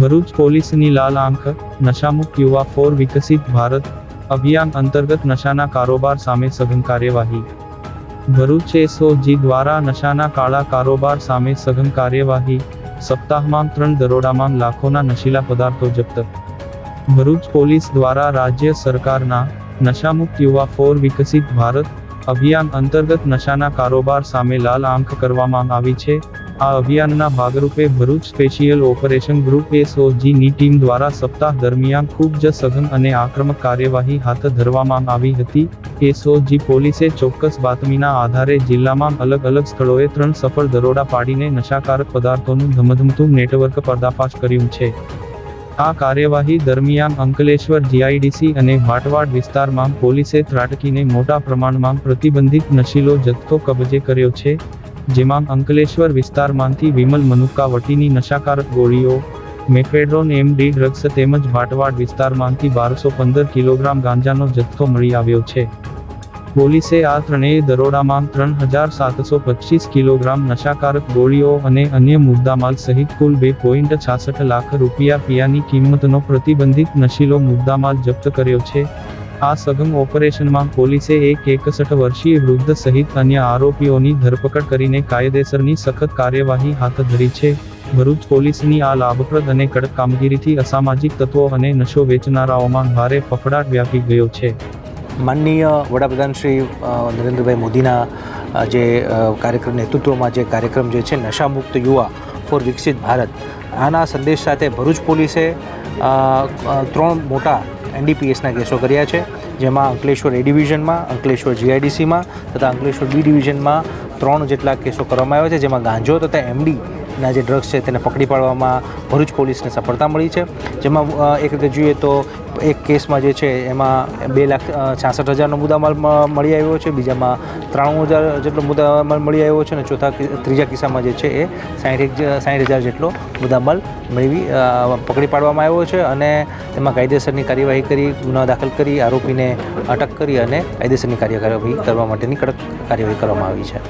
ભરૂચ પોલીસની લાલ આંખ, નશામુક્ત યુવા ફોર વિકસિત ભારત અભિયાન અંતર્ગત નશાના કારોબાર સામે સઘન કાર્યવાહી. ભરૂચ એસઓજી દ્વારા નશાના કાળા કારોબાર સામે સઘન કાર્યવાહી. સપ્તાહમાં 3 દરોડામાં લાખોના નશીલા પદાર્થો જપ્ત. ભરૂચ પોલીસ દ્વારા રાજ્ય સરકારના નશામુક્ત યુવા ફોર વિકસિત ભારત અભિયાન અંતર્ગત નશાના કારોબાર સામે લાલ આંખ કરવામાં આવી છે. આ અભિયાનના ભાગરૂપે ભરૂચ સ્પેશિયલ ઓપરેશન ગ્રુપ એસઓજીની ટીમ દ્વારા સપ્તાહ દરમિયાન ખૂબ જ સઘન અને આક્રમક કાર્યવાહી હાથ ધરવામાં આવી હતી. એસઓજી પોલીસે ચોક્કસ બાતમીના આધારે જિલ્લામાં અલગ અલગ સ્થળોએ 3 સફળ દરોડા પાડીને નશાકારક પદાર્થોનું ધમધમતું નેટવર્ક પર્દાફાશ કર્યું છે. આ કાર્યવાહી દરમિયાન અંકલેશ્વર જીઆઈડીસી અને ભાટવાડ વિસ્તારમાં પોલીસે ત્રાટકીને મોટા પ્રમાણમાં પ્રતિબંધિત નશીલો જથ્થો કબજે કર્યો છે. જેમાં અંકલેશ્વર વિસ્તારમાંથી વિમલ મનુકાવટીની નશાકારક ગોળીઓ, મેફેડ્રોન એમડી ડ્રગ્સ તેમજ ભાટવાડ વિસ્તારમાંથી 1215 કિલોગ્રામ ગાંજાનો જથ્થો મળી આવ્યો છે. પોલીસે આ ત્રણેય દરોડામાં 3725 કિલોગ્રામ નશાકારક ગોળીઓ અને અન્ય મુદ્દામાલ સહિત કુલ 2.66 લાખ રૂપિયા પિયાની કિંમતનો પ્રતિબંધિત નશીલો મુદ્દામાલ જપ્ત કર્યો છે. આ સઘન ઓપરેશનમાં પોલીસે એક 61 વર્ષીય વૃદ્ધ સહિત અન્ય આરોપીઓની ધરપકડ કરીને કાયદેસરની સખત કાર્યવાહી હાથ ધરી છે. ભરૂચ પોલીસની આ લાભપ્રદ અને કડક કામગીરીથી અસામાજિક તત્વો અને નશો વેચનારાઓમાં ભારે ફફડાટ વ્યાપી ગયો છે. માનનીય વડાપ્રધાન શ્રી નરેન્દ્રભાઈ મોદીના જે કાર્યક્રમ નેતૃત્વમાં જે કાર્યક્રમ જે છે નશામુક્ત યુવા ફોર વિકસિત ભારત, આના સંદેશ સાથે ભરૂચ પોલીસે 3 મોટા એનડીપીએસના કેસો કર્યા છે. જેમાં અંકલેશ્વર એ ડિવિઝનમાં, અંકલેશ્વર જીઆઈડીસીમાં તથા અંકલેશ્વર બી ડિવિઝનમાં 3 જેટલા કેસો કરવામાં આવ્યા છે. જેમાં ગાંજો તથા એમડીના જે ડ્રગ્સ છે તેને પકડી પાડવામાં ભરૂચ પોલીસને સફળતા મળી છે. જેમાં એક રીતે જોઈએ તો એક કેસમાં જે છે એમાં 2,66,000નો મુદ્દામાલ મળી આવ્યો છે, બીજામાં 93,000 જેટલો મુદ્દામાલ મળી આવ્યો છે અને ત્રીજા કિસ્સામાં જે છે એ 60,000 જેટલો મુદ્દામાલ પકડી પાડવામાં આવ્યો છે. અને તેમાં કાયદેસરની કાર્યવાહી કરી, ગુનો દાખલ કરી, આરોપીને અટક કરી અને કાયદેસરની કાર્યવાહી કરવા માટેની કડક કાર્યવાહી કરવામાં આવી છે.